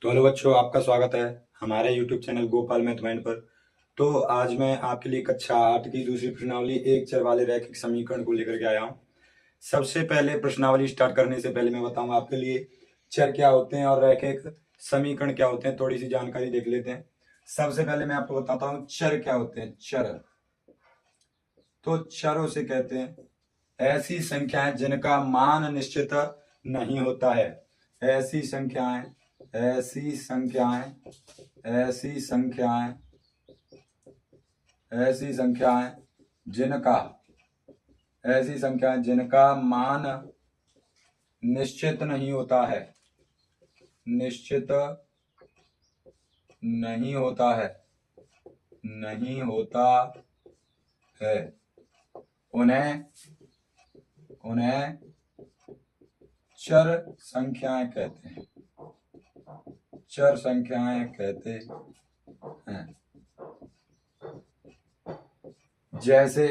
तो हेलो बच्चों, आपका स्वागत है हमारे YouTube channel Gopal math mind पर। तो आज मैं आपके लिए कक्षा 8 की दूसरी प्रश्नावली एक चर वाले रैखिक समीकरण को लेकर के आया हूँ। सबसे पहले प्रश्नावली स्टार्ट करने से पहले मैं बताऊंगा आपके लिए चर क्या होते हैं और रैखिक समीकरण क्या होते हैं। थोड़ी सी जानकारी देख लेते हैं। सबसे पहले मैं आपको बताता हूँ चर क्या होते हैं। चर तो चरों से कहते हैं ऐसी संख्याएं जिनका मान निश्चित नहीं होता है। ऐसी संख्याएं ऐसी संख्याएं ऐसी संख्याएं ऐसी संख्याएं जिनका ऐसी संख्याएं जिनका मान निश्चित नहीं होता है। निश्चित नहीं होता है नहीं होता है उन्हें उन्हें चर संख्याएं कहते हैं। चर संख्याएं कहते हैं। जैसे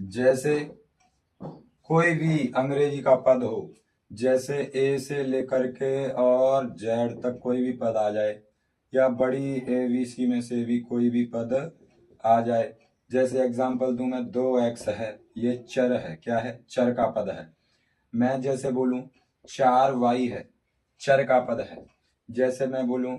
जैसे कोई भी अंग्रेजी का पद हो, जैसे ए से लेकर के और जेड तक कोई भी पद आ जाए, या बड़ी ABC में से भी कोई भी पद आ जाए। जैसे एग्जांपल दूं मैं, 2x है, ये चर है। क्या है? चर का पद है। मैं जैसे बोलूं 4y है, चर का पद है। जैसे मैं बोलूं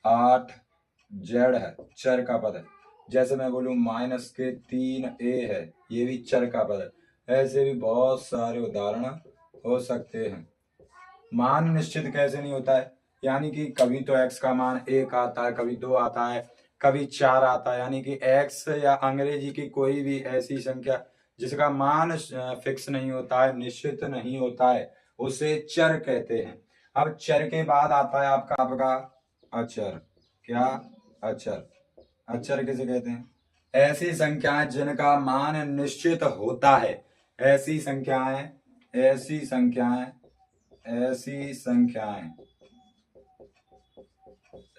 8z है, चर का पद है। जैसे मैं बोलूं -3a है, ये भी चर का पद है। ऐसे भी बहुत सारे उदाहरण हो सकते हैं। मान निश्चित कैसे नहीं होता है? यानी कि कभी तो x का मान 1 आता है, कभी 2 आता है, कभी 4 आता है। यानी कि x या अंग्रेजी की कोई भी ऐसी संख्या जिसका मान फिक्स नहीं होता है, निश्चित नहीं होता है, उसे चर कहते हैं। अब चर के बाद आता है आपका अचर। क्या? अचर। अचर किसे कहते हैं? ऐसी संख्याएं जिनका मान निश्चित होता है। ऐसी संख्याएं ऐसी संख्याएं ऐसी संख्याएं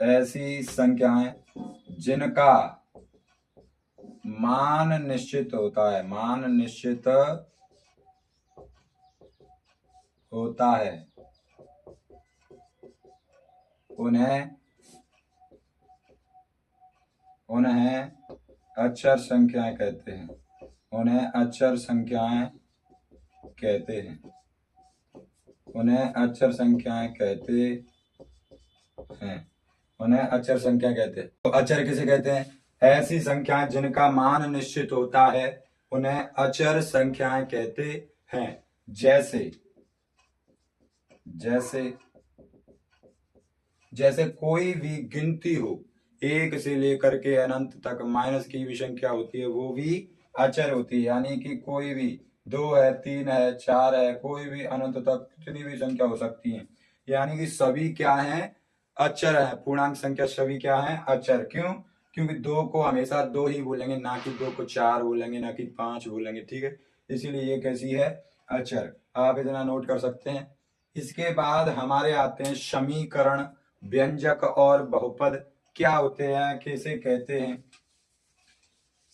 ऐसी संख्याएं जिनका मान निश्चित होता है। मान निश्चित होता है उन्हें उन्हें अचर संख्याएं कहते हैं। उन्हें अचर संख्याएं कहते हैं। उन्हें अचर संख्याएं कहते हैं। उन्हें अचर संख्या कहते हैं। तो अचर किसे कहते हैं? ऐसी संख्याएं जिनका मान निश्चित होता है, उन्हें अचर संख्याएं कहते हैं। जैसे जैसे जैसे कोई भी गिनती हो, 1 से लेकर के अनंत तक माइनस की भी संख्या होती है, वो भी अचर होती है। यानी कि कोई भी 2 है, 3 है, 4 है, कोई भी अनंत तक कितनी भी संख्या हो सकती है। यानी कि सभी क्या है? अचर है। पूर्णांक संख्या सभी क्या है? अचर। क्यों? क्योंकि 2 को हमेशा 2 ही बोलेंगे, ना कि 2 को 4 बोलेंगे, ना कि 5 बोलेंगे। ठीक है, इसीलिए ये कैसी है? अचर। आप इतना नोट कर सकते हैं। इसके बाद हमारे आते हैं समीकरण। व्यंजक और बहुपद क्या होते हैं, किसे कहते हैं?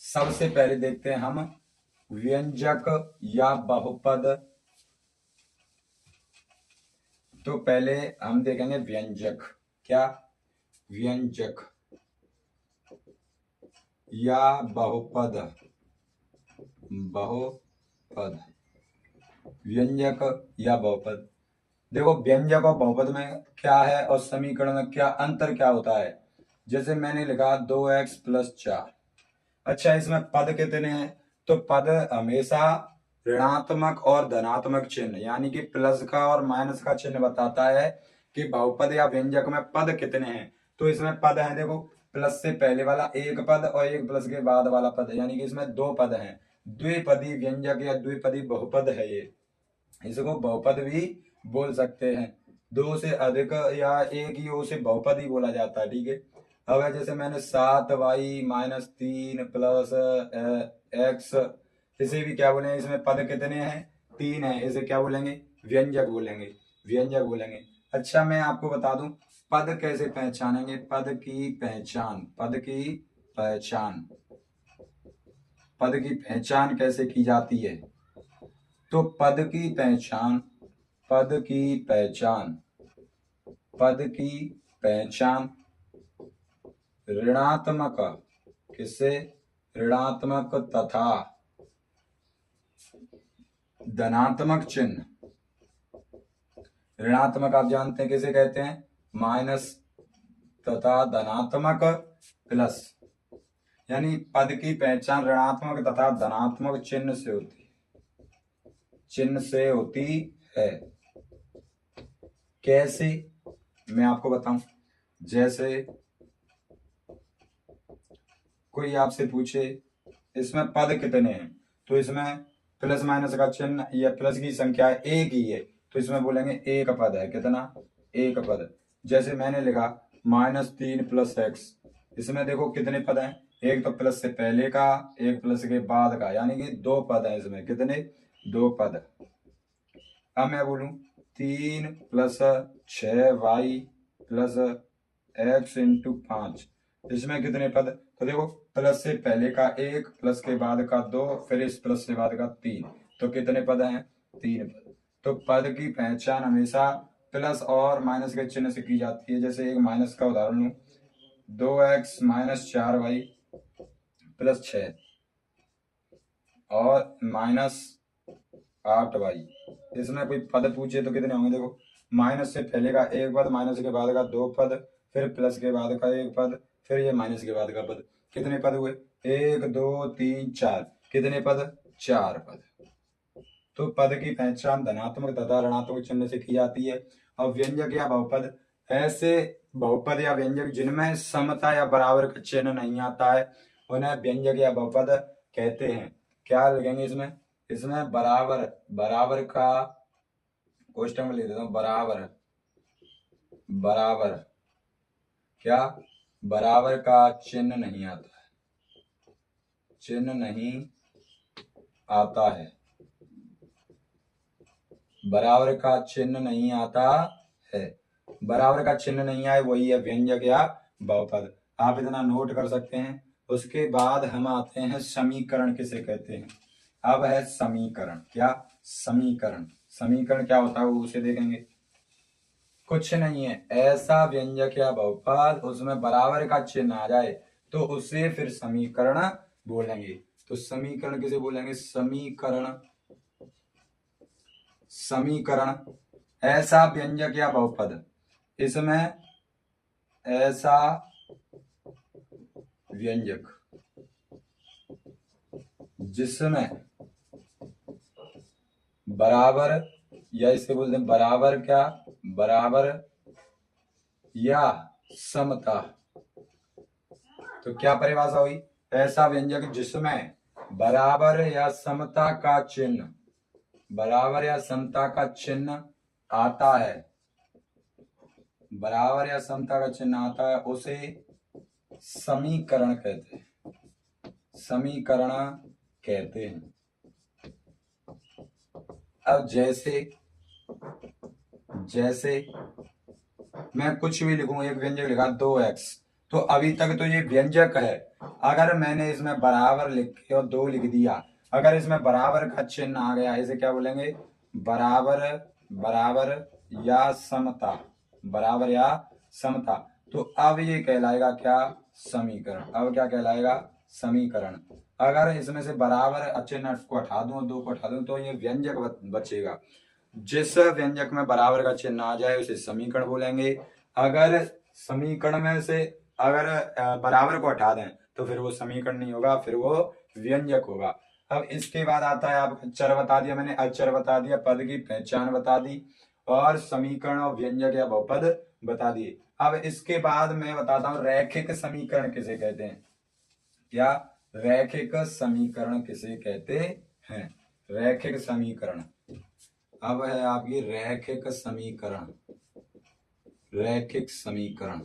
सबसे पहले देखते हैं हम व्यंजक या बहुपद। तो पहले हम देखेंगे व्यंजक। क्या? व्यंजक या बहुपद। बहुपद, व्यंजक या बहुपद। देखो, व्यंजक और बहुपद में क्या है और समीकरण में क्या अंतर क्या होता है? जैसे मैंने लिखा 2x + 4। अच्छा, इसमें पद कितने हैं? तो पद हमेशा ऋणात्मक और धनात्मक चिन्ह, यानी कि प्लस का और माइनस का चिन्ह बताता है कि बहुपद या व्यंजक में पद कितने हैं। तो इसमें पद हैं, देखो, प्लस से पहले वाला एक पद और एक प्लस के बाद वाला पद, यानी कि इसमें 2 पद हैं। द्विपदी व्यंजक या द्विपदी बहुपद है ये। इसको बहुपद भी बोल सकते हैं। 2 से अधिक या एक ही हो से बहुपद ही बोला जाता है। ठीक है। अब जैसे मैंने 7y - 3 + x, इसे भी क्या बोलेंगे? इसमें पद कितने हैं? 3 है। इसे क्या बोलेंगे? व्यंजक बोलेंगे। व्यंजक बोलेंगे। अच्छा, मैं आपको बता दूं पद कैसे पहचानेंगे। पद की पहचान पद की पहचान कैसे की जाती है? तो पद की पहचान पद की पहचान ऋणात्मक, किससे? ऋणात्मक तथा धनात्मक चिन्ह। ऋणात्मक आप जानते हैं किसे कहते हैं? माइनस तथा धनात्मक प्लस, यानी पद की पहचान ऋणात्मक तथा धनात्मक चिन्ह से होती है। कैसे? मैं आपको बताऊं। जैसे कोई आपसे पूछे इसमें पद कितने हैं, तो इसमें प्लस माइनस का चिन्ह या प्लस की संख्या एक ही है, तो इसमें बोलेंगे एक पद है। कितना? एक पद। जैसे मैंने लिखा -3 + x, इसमें देखो कितने पद हैं? एक तो प्लस से पहले का, एक प्लस के बाद का, यानी कि 2 पद है इसमें। कितने? 2 पद। अब मैं बोलूं 3 + 6y + x × 5, इसमें कितने पद? तो देखो प्लस से पहले का 1, प्लस के बाद का 2, फिर इस प्लस से बाद का 3, तो कितने पद हैं? 3 पद। तो पद की पहचान हमेशा प्लस और माइनस के चिन्ह से की जाती है। जैसे एक माइनस का उदाहरण लूं, 2x - 4y + 6 और -8y, इसमें कोई पद पूछे तो कितने होंगे? देखो माइनस से पहले का एक पद, माइनस के बाद का 2 पद, फिर प्लस के बाद का 1 पद, फिर ये माइनस के बाद का पद। कितने पद हुए? 1 2 3 4। कितने पद? 4 पद। तो पद की पहचान धनात्मक तथा ऋणात्मक चिन्ह से की जाती है। और व्यंजक या बहुपद, ऐसे बहुपद या व्यंजक जिनमें समता या बराबर का चिन्ह नहीं आता है, उन्हें व्यंजक या बहुपद कहते हैं। क्या लिखेंगे इसमें? इसमें बराबर का क्वेश्चन में लिख देता हूं, बराबर क्या? बराबर का चिन्ह नहीं आता है, चिन्ह नहीं आता है, बराबर का चिन्ह नहीं आता है। बराबर का चिन्ह नहीं आए वही है व्यंजक या बहुपद। आप इतना नोट कर सकते हैं। उसके बाद हम आते हैं समीकरण किसे कहते हैं। अब है समीकरण। क्या? समीकरण। समीकरण क्या होता है वो उसे देखेंगे। कुछ नहीं है, ऐसा व्यंजक या बहुपद उसमें बराबर का चिन्ह आ जाए तो उसे फिर समीकरण बोलेंगे। तो समीकरण किसे बोलेंगे? समीकरण ऐसा व्यंजक या बहुपद, इसमें ऐसा व्यंजक जिसमें बराबर, या इसे बोलते हैं बराबर क्या? बराबर या समता। तो क्या परिभाषा हुई? ऐसा व्यंजक जिसमें बराबर या समता का चिन्ह, बराबर या समता का चिन्ह आता है, बराबर या समता का चिन्ह आता है, उसे समीकरण कहते हैं। समीकरण कहते हैं। अब जैसे मैं कुछ भी लिखूं, एक व्यंजक लिखा 2x, तो अभी तक तो ये व्यंजक है। अगर मैंने इसमें बराबर लिख के और 2 लिख दिया, अगर इसमें बराबर का चिन्ह आ गया, इसे क्या बोलेंगे? बराबर या समता। बराबर या समता। तो अब ये कहलाएगा क्या? समीकरण। अब क्या कहलाएगा? समीकरण। अगर इसमें से बराबर चिन्ह को हटा दूं, 2 को हटा दूं, तो ये व्यंजक बचेगा। जिस व्यंजक में बराबर का चिन्ह आ जाए उसे समीकरण बोलेंगे। अगर समीकरण में से अगर बराबर को हटा दें तो फिर वो समीकरण नहीं होगा, फिर वो व्यंजक होगा। अब इसके बाद आता है, आप चर बता दिया मैंने, अचर बता दिया, पद की पहचान बता दी, और समीकरण और व्यंजक या बहुपद बता दिए। अब इसके बाद मैं बताता हूं रैखिक समीकरण किसे कहते हैं। क्या? रैखिक समीकरण किसे कहते हैं? रैखिक समीकरण। अब है आपकी रैखिक समीकरण। रैखिक समीकरण।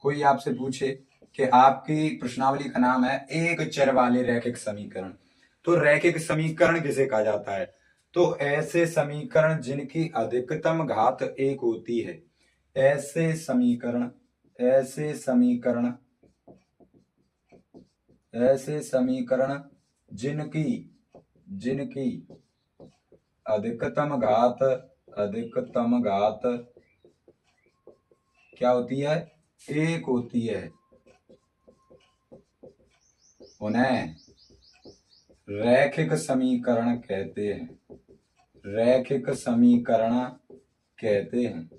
कोई आपसे पूछे कि आपकी प्रश्नावली का नाम है एक चर वाले रैखिक समीकरण, तो रैखिक समीकरण किसे कहा जाता है? तो ऐसे समीकरण जिनकी अधिकतम घात 1 होती है। ऐसे समीकरण जिनकी अधिकतम घात क्या होती है, एक होती है, उन्हें रैखिक समीकरण कहते हैं, रैखिक समीकरण कहते हैं,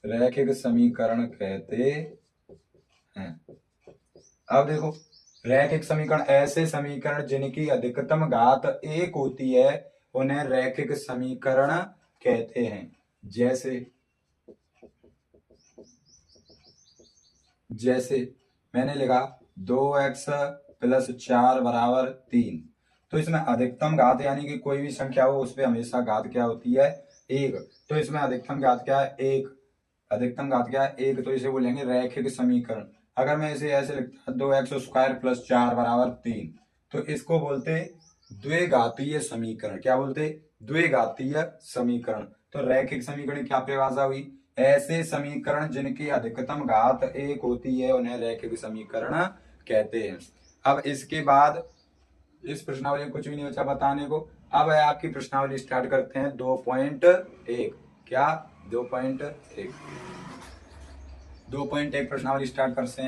रैखिक समीकरण कहते हैं। अब देखो, रैखिक समीकरण ऐसे समीकरण जिनकी अधिकतम घात एक होती है उन्हें रैखिक समीकरण कहते हैं। जैसे मैंने लिखा 2x + 4 = 3, तो इसमें अधिकतम घात यानी कि कोई भी संख्या हो उस पर हमेशा घात क्या होती है, 1। तो इसमें अधिकतम घात क्या है, 1। अधिकतम घात क्या है, 1। तो इसे बोलेंगे रैखिक समीकरण। अगर मैं इसे ऐसे लिखता 2x² + 4 = 3, तो इसको बोलते द्विघातीय समीकरण। क्या बोलते, द्विघातीय समीकरण। तो रैखिक समीकरण की क्या परिभाषा हुई, ऐसे समीकरण जिनकी अधिकतम घात 1 होती है उन्हें रैखिक समीकरण कहते हैं। अब इसके बाद इस प्रश्नावली में कुछ भी नहीं बचा बताने को। अब आपकी प्रश्नावली स्टार्ट करते हैं 2.1। क्या, 2.1 प्रश्नावली स्टार्ट करते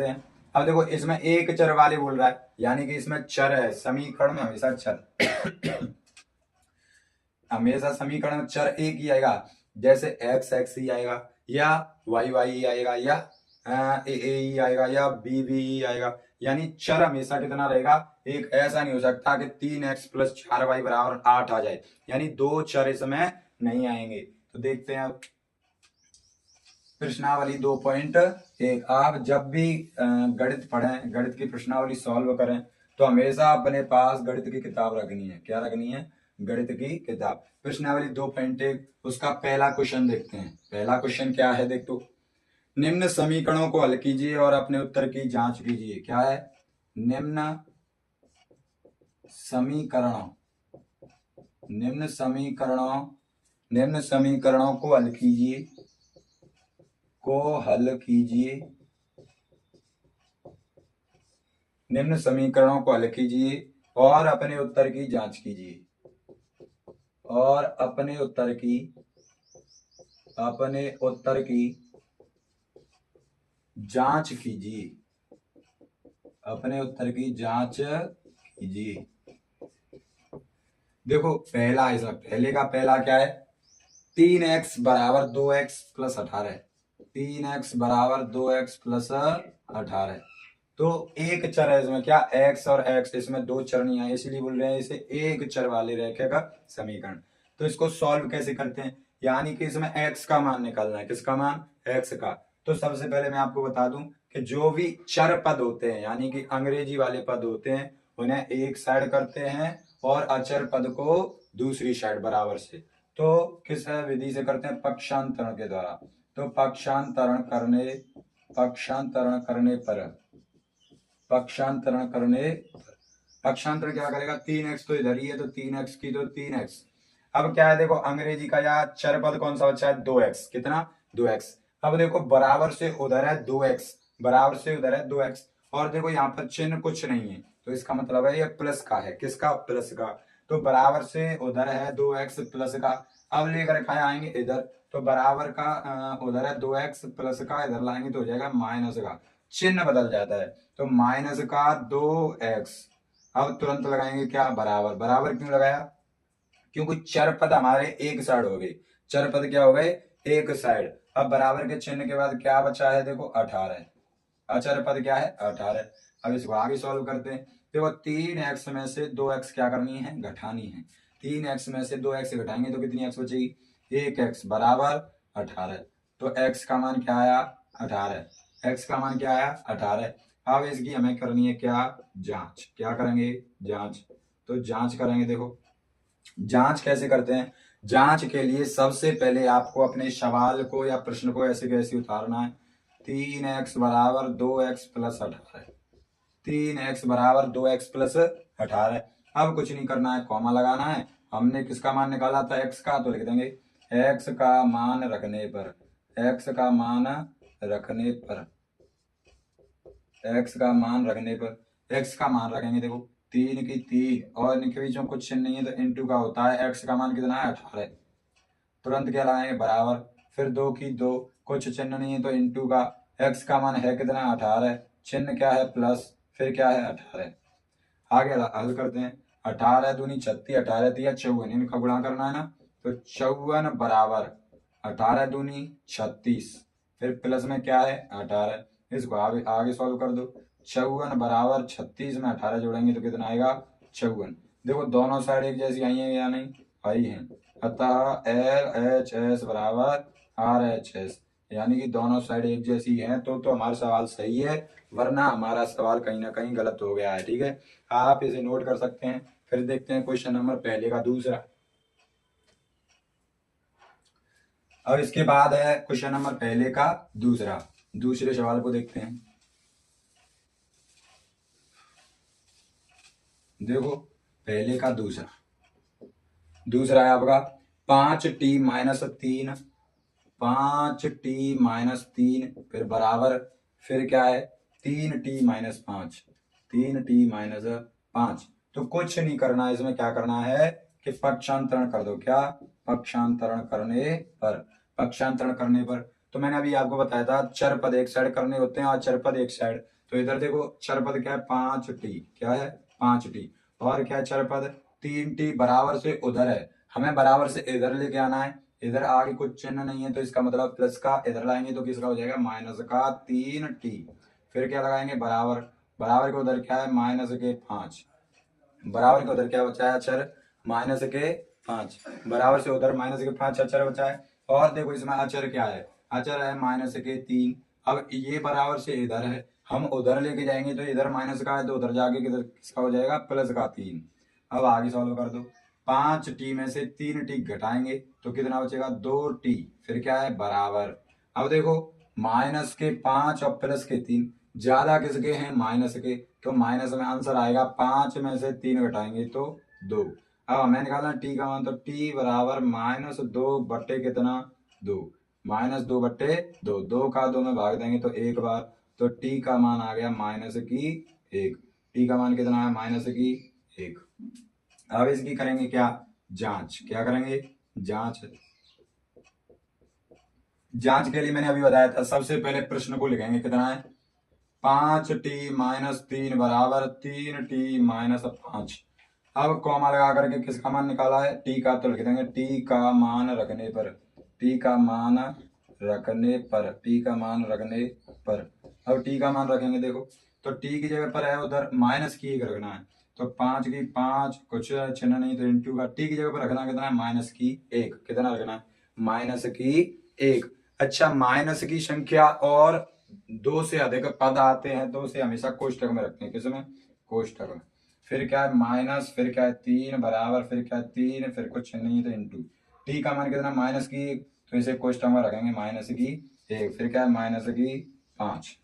हैं। अब देखो, इसमें एक चर वाले बोल रहा है, यानी कि इसमें चर है। समीकरण में हमेशा चर हमेशा समीकरण में चर एक ही आएगा। जैसे x ही आएगा, या y ही आएगा, या a ही आएगा, या b ही आएगा। यानी चर हमेशा कितना रहेगा, एक। ऐसा नहीं हो सकता कि 3x + 4y = 8 आ जाए, यानी दो चर इसमें नहीं आएंगे। तो देखते हैं अब प्रश्नावली 2.1। आप जब भी गणित पढ़ें, गणित की प्रश्नावली सॉल्व करें, तो हमेशा अपने पास गणित की किताब रखनी है। क्या रखनी है, गणित की किताब। प्रश्नावली 2.1, उसका पहला क्वेश्चन देखते हैं। पहला क्वेश्चन क्या है, देख तो, निम्न समीकरणों को हल कीजिए और अपने उत्तर की जांच कीजिए। क्या है, निम्न समीकरणों को हल कीजिए, निम्न समीकरणों को हल कीजिए और अपने उत्तर की जांच कीजिए, और अपने उत्तर की जांच कीजिए, अपने उत्तर की जांच कीजिए। देखो, पहले का पहला क्या है, 3x = 2x + 18। 3x = 2x + 18। तो एक चर है इसमें, क्या, x और x, इसमें दो चर नहीं आए, इसलिए बोल रहे हैं इसे एक चर वाले रैखिक समीकरण। तो इसको सॉल्व कैसे करते हैं, यानी कि इसमें x का मान निकालना है। किसका मान, x का। तो सबसे पहले मैं आपको बता दूं कि जो भी चर पद होते हैं, यानी कि अंग्रेजी वाले पद होते हैं, उन्हें एक साइड करते हैं और अचर पद को दूसरी साइड बराबर से। तो किस विधि से करते हैं, पक्षांतरण के द्वारा। तो पक्षांतरण क्या करेगा, 3x तो इधर ही है, तो 3x की तो 3x। अब क्या है, देखो अंग्रेजी का या चर पद कौन सा बचा है, 2x। कितना, 2x। अब देखो, बराबर से उधर है 2x, बराबर से उधर है 2x, और देखो यहाँ पर चिन्ह कुछ नहीं है, तो इसका मतलब है ये प्लस का है। किसका, प्लस का। तो बराबर से उधर है 2x प्लस का। अब लेकर के आएंगे इधर, तो बराबर का उधर है 2x प्लस का, इधर लाएंगे तो हो जाएगा माइनस का, चिन्ह बदल जाता है। तो माइनस का 2x। अब तुरंत लगाएंगे क्या, बराबर। बराबर क्यों लगाया, क्योंकि चर पद हमारे एक साइड हो गए। चर पद क्या हो गए, एक साइड। अब बराबर के चिन्ह के बाद क्या बचा है, देखो 18। अचर पद क्या है, 18। अब इसको आगे सॉल्व करते हैं। देखो, 3x में से 2x क्या करनी है, घटानी है। 3x में से 2x घटाएंगे तो कितनी x बचेगी, 1x = 18। तो x का मान क्या आया, 18। x का मान क्या आया, 18। अब इसकी हमें करनी है क्या, जांच। क्या करेंगे, जांच। तो जांच करेंगे। देखो, जांच कैसे करते हैं, जांच के लिए सबसे पहले आपको अपने सवाल को या प्रश्न को ऐसे कैसे उतारना है। 3x = 2x + 18। 3x = 2x + 18। अब कुछ नहीं करना है, कॉमा लगाना है। हमने किसका मान निकाला था, x का, तो लिख देंगे x का मान रखने पर, x का मान रखने पर, x का मान रखने पर, x का मान रखेंगे। देखो, 3 की 3 और इनके बीच में कुछ चिन्ह नहीं है, तो इंटू का होता है। x का मान कितना है, 18। तुरंत क्या लगाएंगे, बराबर। फिर 2 की 2, कुछ चिन्ह नहीं है तो इंटू का, x का मान है कितना 18, चिन्ह क्या है प्लस, फिर क्या है 18। आगे हल करते हैं। 18 दूनी 36, 18 तिया 54, इनका गुणा करना है ना, तो 54 बराबर 18 दूनी 36, फिर प्लस में क्या है 18, इसको आगे आगे सॉल्व कर दो। 54 बराबर 36 में 18 जोड़ेंगे तो कितना आएगा 54। देखो दोनों साइड एक जैसी आई है या नहीं, आई है, अतः LHS बराबर RHS, यानी कि दोनों साइड एक जैसी हैं, तो हमारा सवाल सही है, वरना हमारा सवाल कहीं ना कहीं गलत हो गया है। ठीक है, आप इसे नोट कर सकते हैं। फिर देखते हैं क्वेश्चन नंबर पहले का दूसरा। अब इसके बाद है क्वेश्चन नंबर पहले का दूसरा, दूसरे सवाल को देखते हैं। देखो पहले का दूसरा, दूसरा है आपका 5t माइनस 3, 5t माइनस 3, फिर बराबर, फिर क्या है 3t माइनस 5, 3t माइनस 5। तो कुछ नहीं करना है, इसमें क्या करना है कि पक्षांतरण कर दो। क्या, पक्षांतरण करने पर, पक्षांतरण करने पर, तो मैंने अभी आपको बताया था चर पद एक साइड करने होते हैं और चर पद एक साइड। तो इधर देखो चर पद क्या है 5t, क्या है 5t, और क्या है चर पद 3t, बराबर से उधर है, हमें बराबर से इधर लेके आना है। इधर आगे कुछ चिन्ह नहीं है तो इसका मतलब प्लस का, इधर लाएंगे तो किसका हो जाएगा माइनस का 3t, फिर क्या लगाएंगे बराबर, बराबर के उधर क्या है माइनस के 5, बराबर के उधर क्या बचा है अचर माइनस के 5, बराबर से उधर माइनस के 5 अचर बचा है। और देखो इसमें अचर क्या है, अचर है माइनस के 3। अब ये बराबर से इधर है, हम उधर लेके जाएंगे तो इधर माइनस का है तो उधर जाके किधर किसका हो जाएगा प्लस का 3। अब आगे सॉल्व कर दो, 5t में से 3t घटाएंगे तो कितना बचेगा 2t, फिर क्या है बराबर। अब देखो माइनस के 5 और प्लस के 3, ज्यादा किसके हैं माइनस के, तो माइनस में आंसर आएगा 5 में से 3 घटाएंगे तो 2। अब हमें निकालना टी का मान, तो टी बराबर -2 बट्टे कितना 2, -2/2, 2 का 2 में भाग देंगे तो एक बार, तो टी का मान आ गया -1, टी का मान कितना है -1। अब इसकी करेंगे क्या जांच, क्या करेंगे जांच। जांच के लिए मैंने अभी बताया था, सबसे पहले प्रश्न को लिखेंगे कितना है 5t माइनस 3 बराबर 3t माइनस 5। अब कॉमा लगा करके किसका मान निकाला है टी का, तो लिख देंगे टी का मान रखने पर, टी का मान रखने पर, टी का मान रखने पर। अब टी का मान रखेंगे, देखो तो टी की जगह पर है उधर माइनस की 1 रखना है, तो 5 की 5, कुछ चिन्ह नहीं तो इंटू का, टी की जगह पर रखना कितना है -1, कितना रखना है -1। अच्छा माइनस की संख्या और 2 से अधिक पद आते हैं तो उसे हमेशा कोष्टक में रखते हैं, किसमें कोष्टक में। फिर क्या है माइनस, फिर क्या है 3 बराबर, फिर क्या है 3, फिर कुछ नहीं तो इंटू, टी का मान कितना -1, तो इसे कोष्टक में रखेंगे -1, फिर क्या है -5।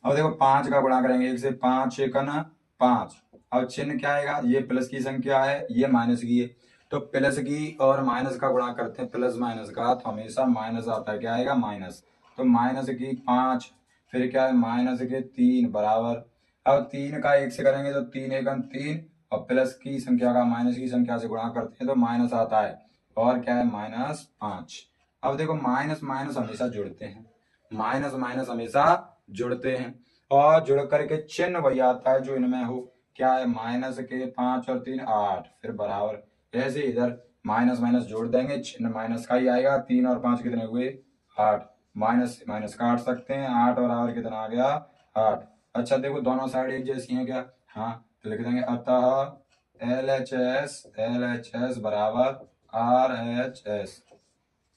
अब देखो 5 का गुणा करेंगे, 1 से 5 1 ना 5। अब चिन्ह क्या आएगा, ये प्लस की संख्या है ये माइनस की है, तो प्लस की और माइनस का गुणा करते हैं, प्लस माइनस का तो हमेशा माइनस आता है, क्या आएगा माइनस, तो -5, फिर क्या है -3 बराबर। अब 3 का 1 से करेंगे तो 3 1 3, और प्लस की संख्या का माइनस की संख्या से गुणा करते हैं तो माइनस आता है, और क्या है -5। अब देखो माइनस माइनस हमेशा जुड़ते हैं, माइनस माइनस हमेशा जुड़ते हैं, और जुड़ करके चिन्ह वही आता है जो इनमें हो, क्या है -5 और 3 8, फिर बराबर। ऐसे इधर माइनस माइनस जोड़ देंगे, चिन्ह माइनस का ही आएगा, 3 और 5 कितने हुए 8, माइनस माइनस काट सकते हैं, 8 बराबर कितना आ गया 8। अच्छा देखो दोनों साइड एक जैसी हैं क्या, हाँ, तो लिख देंगे अतः LHS बराबर RHS।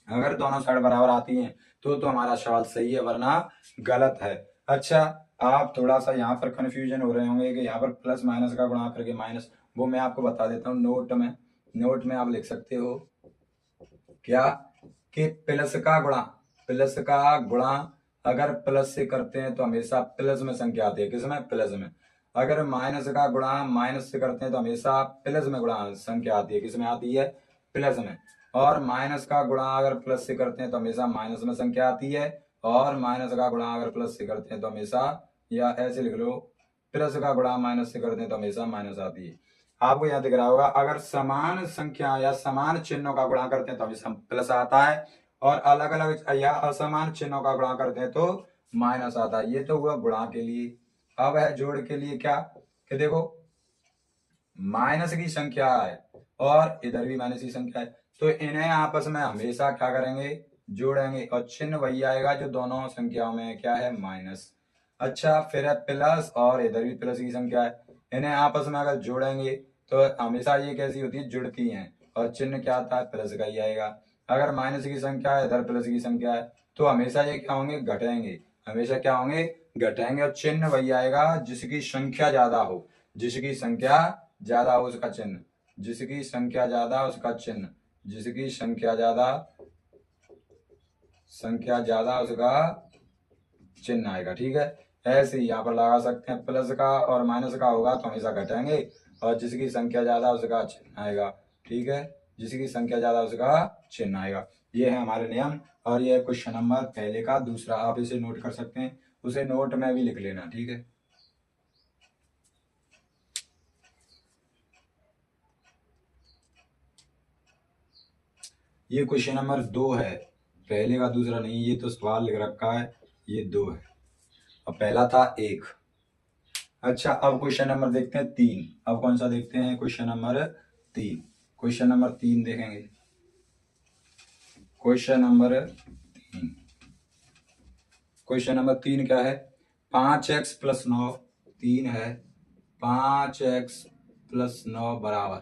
अगर दोनों साइड बराबर आती हैं तो हमारा सवाल सही है, वरना गलत है। अच्छा आप थोड़ा सा यहाँ पर कंफ्यूजन हो रहे होंगे कि यहाँ पर प्लस माइनस का गुणा करके माइनस, वो मैं आपको बता देता हूँ नोट में आप लिख सकते हो क्या कि प्लस का गुणा अगर प्लस से करते हैं तो हमेशा प्लस में संख्या आती है, किसमें प्लस में। अगर माइनस का गुणा माइनस से करते हैं तो हमेशा प्लस में गुणा संख्या आती है, किसमें आती है प्लस में। और माइनस का गुणा अगर प्लस से करते हैं तो हमेशा माइनस में संख्या आती है, और माइनस का गुणा अगर प्लस से करते हैं तो हमेशा, या ऐसे लिख लो प्लस का गुणा माइनस से करते हैं तो हमेशा माइनस आती है। आपको यहाँ दिख रहा होगा अगर समान संख्या या समान चिन्हों का गुणा करते हैं तो हमेशा प्लस आता है, और अलग अलग या असमान चिन्हों का गुणा करते हैं तो माइनस आता है। ये तो हुआ गुणा के लिए। अब है जोड़ के लिए क्या कि देखो माइनस की संख्या है और इधर भी माइनस की संख्या है, तो इन्हें आपस में हमेशा क्या करेंगे, जोड़ेंगे, और चिन्ह वही आएगा जो दोनों संख्याओं में क्या है, माइनस। अच्छा, फिर है प्लस और इधर भी प्लस की संख्या है, इन्हें आपस में अगर जोड़ेंगे तो हमेशा ये कैसी होती है, जुड़ती हैं, और चिन्ह क्या आता है, प्लस का ही आएगा। अगर माइनस की संख्या है, इधर प्लस की संख्या है, तो हमेशा ये क्या होंगे, घटेंगे, हमेशा क्या होंगे, घटेंगे, और चिन्ह वही आएगा जिसकी संख्या ज्यादा हो, जिसकी संख्या ज्यादा हो उसका चिन्ह, जिसकी संख्या ज्यादा उसका चिन्ह, जिसकी संख्या ज्यादा उसका चिन्ह आएगा। ठीक है, ऐसे ही यहाँ पर लगा सकते हैं, प्लस का और माइनस का होगा तो हमेशा घटेंगे, और जिसकी संख्या ज्यादा उसका चिन्ह आएगा। ठीक है, जिसकी संख्या ज्यादा उसका चिन्ह आएगा। ये है हमारे नियम, और ये क्वेश्चन नंबर पहले का दूसरा, आप इसे नोट कर सकते हैं, उसे नोट में भी लिख लेना। ठीक है, ये क्वेश्चन नंबर 2 है, पहले का दूसरा नहीं, ये तो सवाल लिख रखा है, ये 2 है, और पहला था 1। अच्छा, अब क्वेश्चन नंबर देखते हैं 3। अब कौन सा देखते हैं, क्वेश्चन नंबर 3। क्वेश्चन नंबर 3 देखेंगे, क्वेश्चन नंबर 3। क्वेश्चन नंबर 3 क्या है, 5x प्लस 9, 3 है, 5x प्लस 9 बराबर,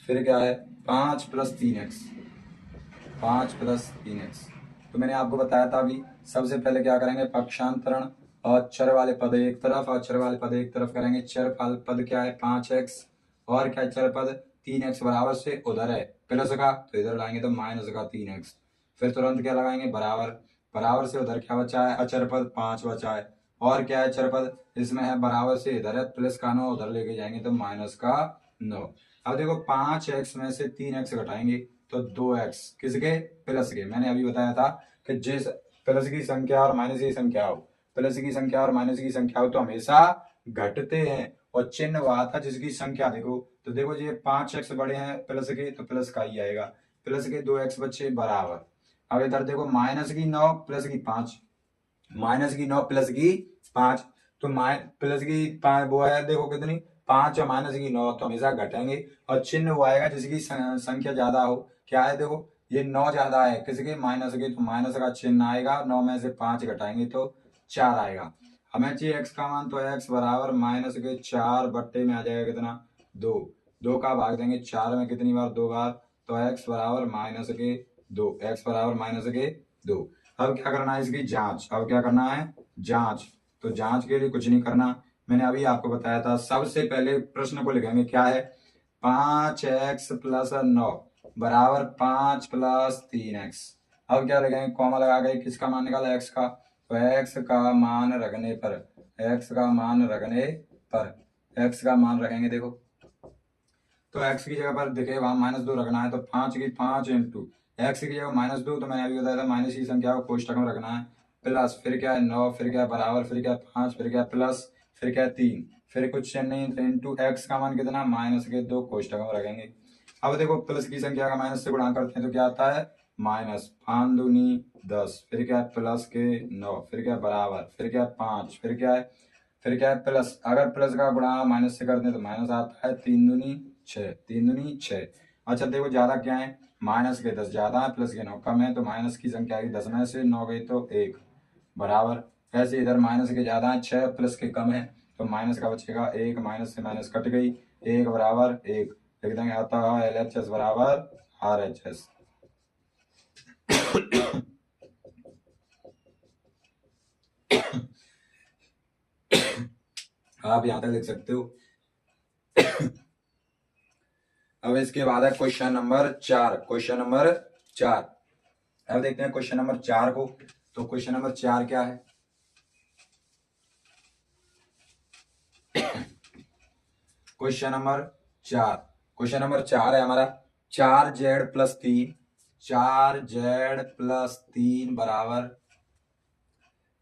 फिर क्या है, 5 प्लस 3x, 5 प्लस 3x। तो मैंने आपको बताया था अभी, सबसे पहले क्या करेंगे, पक्षांतरण, और चर वाले पद एक तरफ और चर वाले पद एक तरफ करेंगे। चर पद क्या है, 5x, और क्या चर पद 3x बराबर से उधर है प्लस का, तो इधर लाएंगे तो माइनस का 3x। फिर तुरंत क्या लगाएंगे, बराबर, बराबर से उधर क्या बचा है, अचर पद 5 बचा है, और क्या है चर पद, इसमें है बराबर से इधर है प्लस का 9, उधर लेके जाएंगे तो माइनस का 9। अब देखो 5x में से 3x घटाएंगे तो 2x, किसके, प्लस के। मैंने अभी बताया था कि जिस प्लस की संख्या और माइनस की संख्या हो, प्लस की संख्या और माइनस की संख्या हो तो हमेशा घटते हैं, और चिन्ह वहां था जिसकी संख्या देखो, तो देखो ये 5x बड़े हैं प्लस के, तो प्लस का ही आएगा, प्लस के 2x बच्चे बराबर। अब इधर देखो माइनस की 9 प्लस की 5, माइनस की 9 प्लस की 5, तो प्लस की 5 वो है देखो कितनी, 5 और माइनस की 9, तो हमेशा घटेंगे, और चिन्ह वो आएगा जिसकी संख्या ज्यादा हो। क्या है देखो, ये 9 ज्यादा है किसके, माइनस के, तो माइनस का चिन्ह आएगा, 9 में से 5 घटाएंगे तो 4 आएगा। हमें चाहिए x का मान, तो x बराबर माइनस के 4 बट्टे में आ जाएगा कितना, 2। 2 का भाग देंगे 4 में कितनी बार, 2 बार, तो x बराबर माइनस के 2, x बराबर माइनस के 2। अब क्या करना है, इसकी जांच, अब क्या करना है, जांच। तो जांच के लिए कुछ नहीं करना, मैंने अभी आपको बताया था, सबसे पहले प्रश्न को लिखेंगे, क्या है, 5x प्लस 9 बराबर 5 प्लस 3x। अब क्या लिखेंगे, कॉमा लगा के किसका मान निकाला, x का, तो x का मान रखने पर, x का मान रखने पर, x का मान रखेंगे देखो, तो x की जगह पर देखे वहां -2 रखना है, तो 5 की 5 इंटू x की जगह -2, तो मैंने अभी बताया था माइनस की संख्या को कोष्टक में रखना है, प्लस, फिर क्या है 9, फिर क्या है बराबर, फिर क्या है 5, फिर क्या है प्लस, फिर क्या है 3, फिर कुछ नहीं, इंटू x का मान कितना, -2 कोष्टक में रखेंगे। अब देखो प्लस की संख्या का माइनस से गुणा करते हैं तो क्या आता है, माइनस, 5 दूनी 10, फिर क्या है प्लस के 9, फिर क्या है बराबर, फिर क्या है 5, फिर क्या है प्लस, अगर प्लस का गुणा माइनस से करते हैं तो माइनस आता है, 3 दूनी 6, 3 दूनी 6। अच्छा देखो ज्यादा क्या है, माइनस के 10 ज्यादा है, प्लस के 9 कम है, तो माइनस की संख्या आएगी 10 में से 9 गई तो 1 बराबर। ऐसे इधर माइनस के ज्यादा है 6, प्लस के कम है, तो माइनस का बचेगा 1, माइनस से माइनस कट गई, 1 बराबर 1 लिख देंगे, आता है LHS बराबर RHS। आप यहां तक लिख सकते हो। अब इसके बाद है क्वेश्चन नंबर 4, क्वेश्चन नंबर 4। अब देखते हैं क्वेश्चन नंबर 4 को, तो क्वेश्चन नंबर 4 क्या है, क्वेश्चन नंबर 4, क्वेश्चन नंबर 4 है हमारा, 4z प्लस 3, 4z प्लस 3 बराबर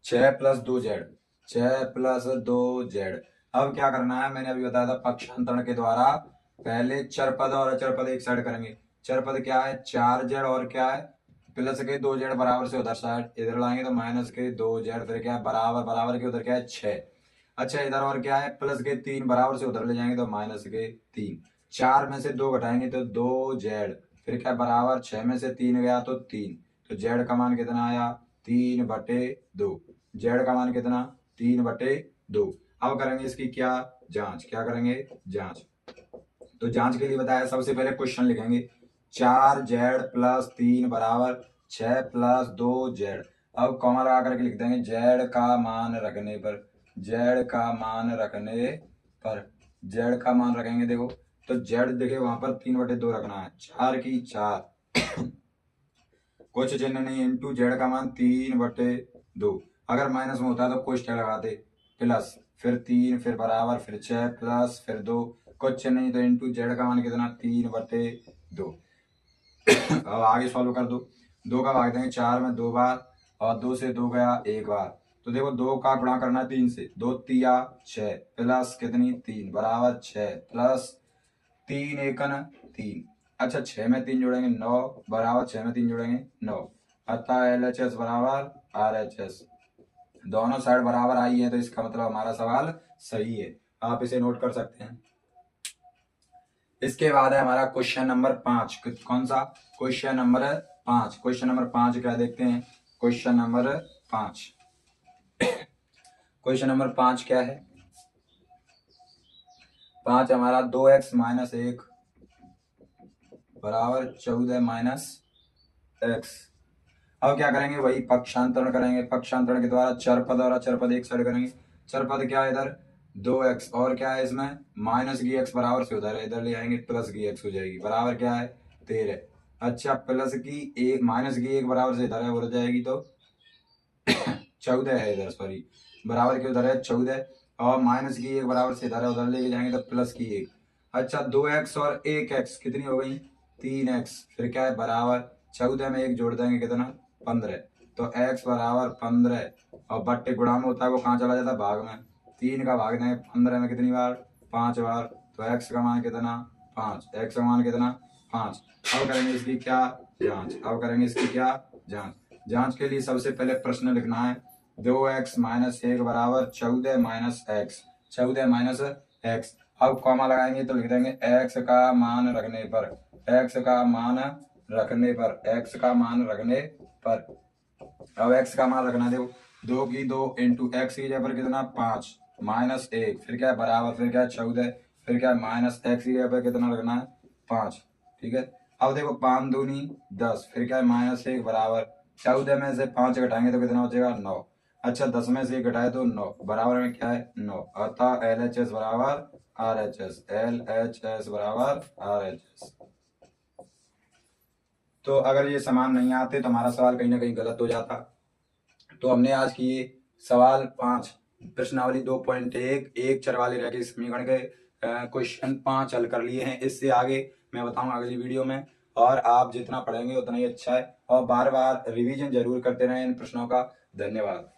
6 प्लस 2z, 6 प्लस 2z। अब क्या करना है, मैंने अभी बताया था पक्षांतरण के द्वारा, पहले चर पद और अचर पद एक साइड करेंगे। चर पद क्या है, 4z और क्या है प्लस के 2z बराबर से उधर साइड इधर लाएंगे तो माइनस के 2z, फिर क्या है बराबर, बराबर के उधर क्या है 6। अच्छा इधर और क्या है प्लस के 3 बराबर से उधर ले जाएंगे तो माइनस के 3। 4 में से 2 घटाएंगे तो 2z, फिर क्या बराबर 6 में से 3 गया तो 3। तो z का मान कितना आया 3/2। z का मान कितना 3/2। अब करेंगे इसकी क्या जांच, क्या करेंगे जांच। तो जांच के लिए बताया सबसे पहले क्वेश्चन लिखेंगे 4z प्लस 3 बराबर 6 प्लस 2z। अब कॉमा लगा करके लिख देंगे z का मान रखने पर, z का मान रखने पर, z का मान रखेंगे देखो तो z देखे वहां पर 3/2 रखना है, 4 की 4 कुछ चिन्ह नहीं, इंटू z का मान 3/2। अगर माइनस में होता है तो कोष्टक लगाते, प्लस फिर 3 फिर बराबर फिर 6 प्लस फिर 2 कुछ नहीं तो इंटू z का मान कितना 3/2। अब आगे सॉल्व कर दो, 2 का भाग देंगे 4 में 2 बार और 2 से 2 गया 1 बार। तो देखो 2 का गुणा करना है 3 से, 2 तिया 6 प्लस कितनी 3 बराबर 6 प्लस 3 एकन 3। अच्छा 6 में 3 जोड़ेंगे 9 बराबर 6 में 3 जोड़ेंगे 9। अतः LHS बराबर RHS, दोनों साइड बराबर आई है तो इसका मतलब हमारा सवाल सही है, आप इसे नोट कर सकते हैं। इसके बाद है हमारा क्वेश्चन नंबर 5। कौन सा क्वेश्चन नंबर 5? क्वेश्चन नंबर 5 क्या देखते हैं, क्वेश्चन नंबर 5। क्वेश्चन नंबर 5 क्या है, 5 हमारा 2x माइनस 1 बराबर 14 माइनस x। अब क्या करेंगे वही पक्षांतरण करेंगे, पक्षांतरण के द्वारा चरपद और अचरपद एक साइड करेंगे। चरपद क्या है इधर 2x और क्या है इसमें माइनस की x बराबर से उधर है, इधर ले आएंगे प्लस की x हो जाएगी, बराबर क्या है 13। अच्छा प्लस की एक माइनस की 1 बराबर से इधर है उधर जाएगी तो 14 है इधर, सॉरी बराबर के उधर है 14 और माइनस की 1 बराबर से इधर है उधर लेके जाएंगे तो प्लस की 1। अच्छा 2x और 1x कितनी हो गई 3x, फिर क्या है बराबर 14 में 1 जोड़ देंगे कितना 15। तो x बराबर 15 और बट्टे गुणा में होता है वो कहाँ चला जाता है भाग में, 3 का भाग देंगे 15 में कितनी बार 5 बार। तो x का मान कितना 5, x का मान कितना 5। अब करेंगे इसकी क्या जांच, अब करेंगे इसकी क्या जांच। जांच के लिए सबसे पहले प्रश्न लिखना है 2x माइनस 1 बराबर 14 माइनस x, 14 माइनस x। अब कॉमा लगाएंगे तो लिख देंगे x का मान रखने पर, x का मान रखने पर, x का मान रखने पर। अब x का मान रखना देखो 2 की 2 इंटू x की जगह पर कितना 5 माइनस 1 फिर क्या है बराबर फिर क्या है 14 फिर क्या है माइनस x की जगह पर कितना रखना है 5। ठीक है अब देखो 5 दूनी 10 फिर क्या है माइनस 1 बराबर 14 में से 5 घटाएंगे तो कितना बचेगा 9। अच्छा 10 में से 1 घटाए तो 9 बराबर में क्या है 9। अतः LHS बराबर RHS, LHS बराबर RHS। तो अगर ये समान नहीं आते तो हमारा सवाल कहीं ना कहीं गलत हो जाता। तो हमने आज किए सवाल 5 प्रश्नावली 2.1 एक चर वाले रैखिक समीकरण के क्वेश्चन 5 हल कर लिए हैं। इससे आगे मैं बताऊंगा अगली वीडियो में, और आप जितना पढ़ेंगे उतना ही अच्छा है, और बार बार रिवीजन जरूर करते रहें इन प्रश्नों का। धन्यवाद।